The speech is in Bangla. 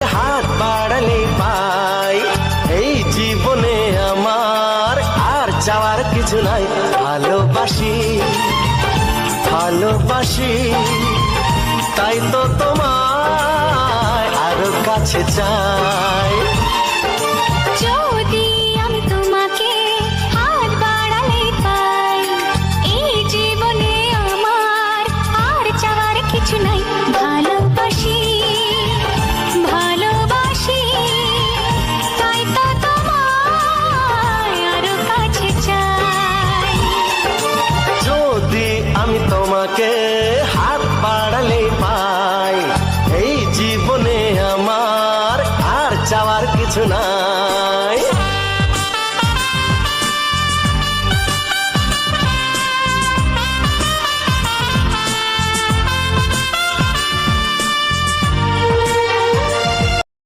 হাত বাড়ালে পাই, এই জীবনে আমার আর চাওয়ার কিছু নাই। ভালোবাসি ভালোবাসি, তাই তো তোমায় আরো কাছে চাই। যদি আমি তোমাকে হাত বাড়ালে পাই, এই জীবনে আমার আর চাওয়ার কিছু নাই। ভালোবাসি ভালোবাসি, তাই তো তোমায় আরো কাছে চাই। যদি আমি তোমাকে হাত বাড়ালে পাই, এই জীবনে আমার আর চাওয়ার কিছু নাই।